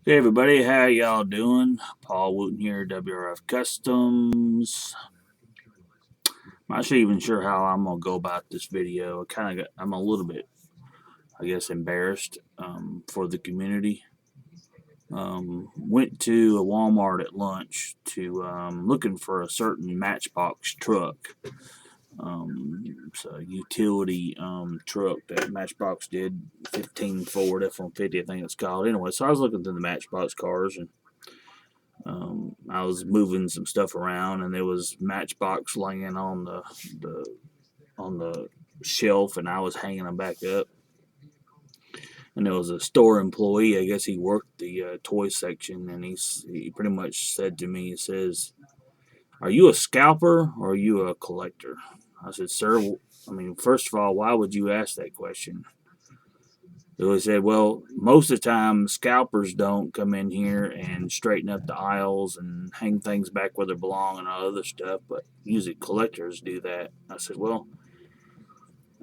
Hey everybody, how y'all doing? Paul Wooten here, WRF Customs. I'm not even sure how I'm gonna go about this video. I'm a little bit, I guess, embarrassed for the community. Went to a Walmart at lunch to looking for a certain Matchbox truck. It's a utility truck that Matchbox did, 15 Ford F-150, I think it's called. Anyway, so I was looking through the Matchbox cars and I was moving some stuff around, and there was Matchbox laying the on the shelf, and I was hanging them back up. And there was a store employee. I guess he worked the toy section, and he pretty much said to me, he says, "Are you a scalper or are you a collector?" I said, "Sir, I mean, first of all, why would you ask that question?" So he said, "Well, most of the time, scalpers don't come in here and straighten up the aisles and hang things back where they belong and all other stuff, but usually collectors do that." I said, "Well,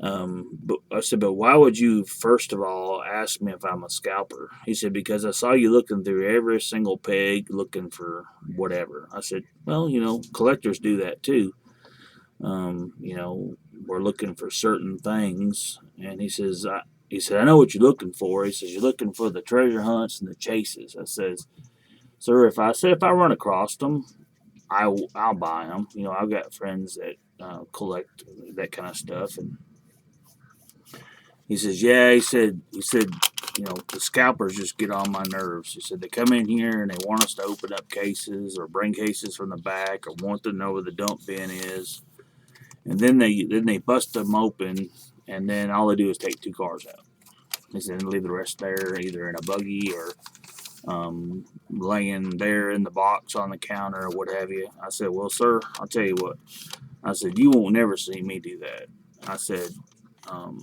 but why would you first of all ask me if I'm a scalper?" He said, "Because I saw you looking through every single peg looking for whatever." I said, "Well, collectors do that too. We're looking for certain things." And he said, "I know what you're looking for." He says, "You're looking for the treasure hunts and the chases." I says, "Sir, if I run across them, I'll buy them. I've got friends that collect that kind of stuff." And he says, "Yeah." He said, "The scalpers just get on my nerves." He said, "They come in here and they want us to open up cases or bring cases from the back or want to know where the dump bin is, and then they bust them open, and then all they do is take two cars out. He said, and leave the rest there, either in a buggy or laying there in the box on the counter or what have you." I said, "Well, sir, I'll tell you what." I said, "You won't never see me do that." I said, "I'm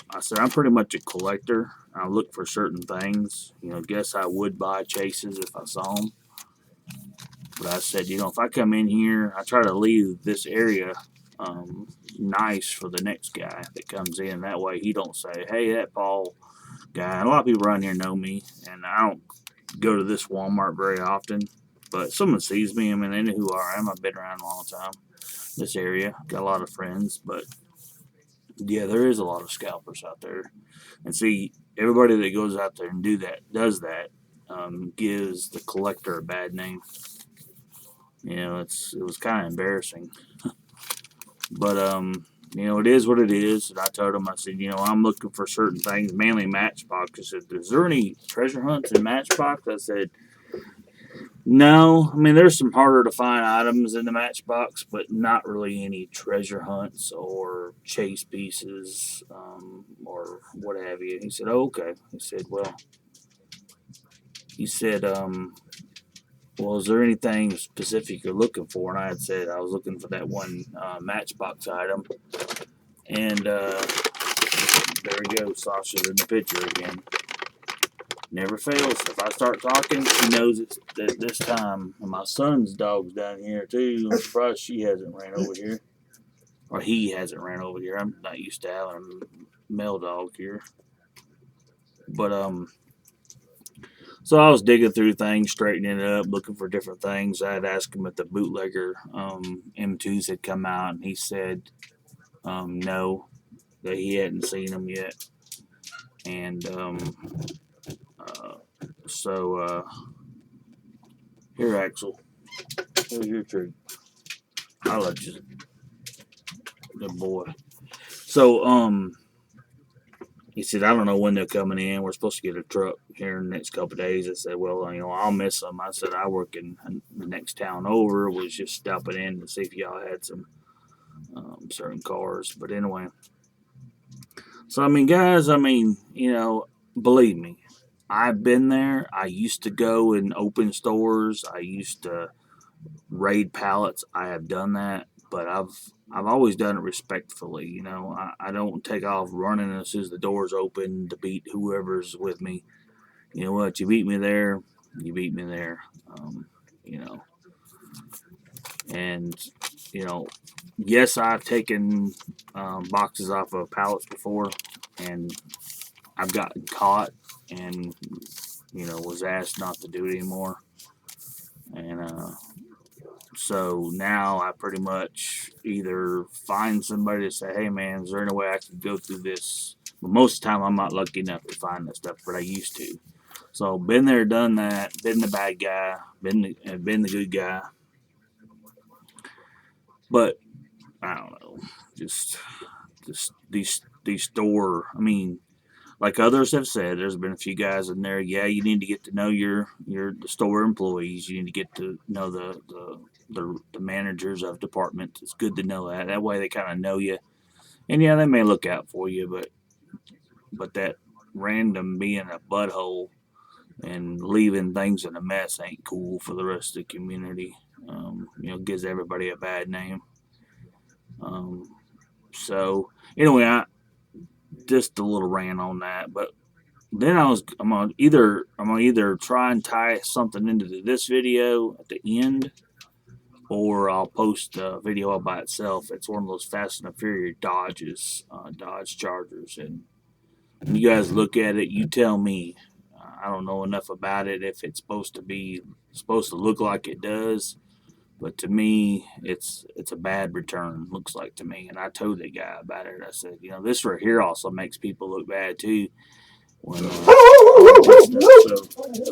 pretty much a collector. I look for certain things. Guess I would buy chases if I saw them. But I said, if I come in here, I try to leave this area um, nice for the next guy that comes in. That way he don't say, 'Hey, that Paul guy.' A lot of people around here know me, and I don't go to this Walmart very often. But someone sees me, I mean, they know who I am. I've been around a long time. This area, got a lot of friends, but yeah, there is a lot of scalpers out there. And see, everybody that goes out there and does that, gives the collector a bad name. It was kind of embarrassing, but it is what it is. And I told him, I said, I'm looking for certain things, mainly Matchbox. I said, "Is there any treasure hunts in Matchbox?" I said, "No. I mean, there's some harder to find items in the Matchbox, but not really any treasure hunts or chase pieces or what have you." He said, "Oh, okay." He said, "Well, is there anything specific you're looking for?" And I had said I was looking for that one Matchbox item. And there we go. Sasha's in the picture again. Never fails. If I start talking, he knows it's this time. And my son's dog's down here too. I'm surprised she hasn't ran over here, or he hasn't ran over here. I'm not used to having a male dog here. But so I was digging through things, straightening it up, looking for different things. I had asked him if the bootlegger M2s had come out, and he said no, that he hadn't seen them yet. And uh, so here, Axel, here's your treat. I'll let you. Good boy. So he said, "I don't know when they're coming in. We're supposed to get a truck here in the next couple of days." I said, "Well, I'll miss them." I said, "I work in the next town over. Was just stopping in to see if y'all had some certain cars." But anyway, so I mean, guys, believe me, I've been there. I used to go and open stores. I used to raid pallets. I have done that, but I've always done it respectfully. I don't take off running as soon as the doors open to beat whoever's with me. You know what? You beat me there. You beat me there. You know, and you know, yes, I've taken boxes off of pallets before, and I've gotten caught, and was asked not to do it anymore. And so now I pretty much either find somebody to say, hey man, is there any way I can go through this? But most of the time I'm not lucky enough to find that stuff, but I used to. So been there, done that, been the bad guy, been the good guy. But I don't know, just these store. I mean, like others have said, there's been a few guys in there. Yeah, you need to get to know your the store employees. You need to get to know the managers of departments. It's good to know that. That way they kind of know you. And yeah, they may look out for you, but that random being a butthole and leaving things in a mess ain't cool for the rest of the community. Gives everybody a bad name. Um, so anyway, I just a little rant on that, but then I'm gonna either try and tie something into this video at the end, or I'll post a video all by itself. It's one of those Fast and the Furious Dodge Chargers, and when you guys look at it, you tell me. I don't know enough about it if it's supposed to look like it does, but to me, it's a bad return. Looks like to me, and I told the guy about it. I said, this right here also makes people look bad too. When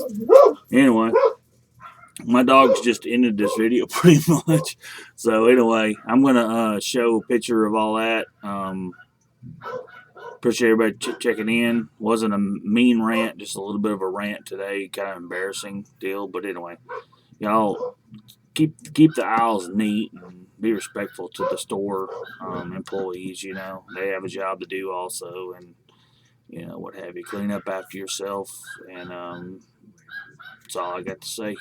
so anyway, my dog's just ended this video pretty much. So anyway, I'm gonna show a picture of all that. Appreciate everybody checking in. Wasn't a mean rant, just a little bit of a rant today. Kind of embarrassing deal, but anyway, y'all keep the aisles neat and be respectful to the store employees. They have a job to do also, and what have you. Clean up after yourself, and that's all I got to say.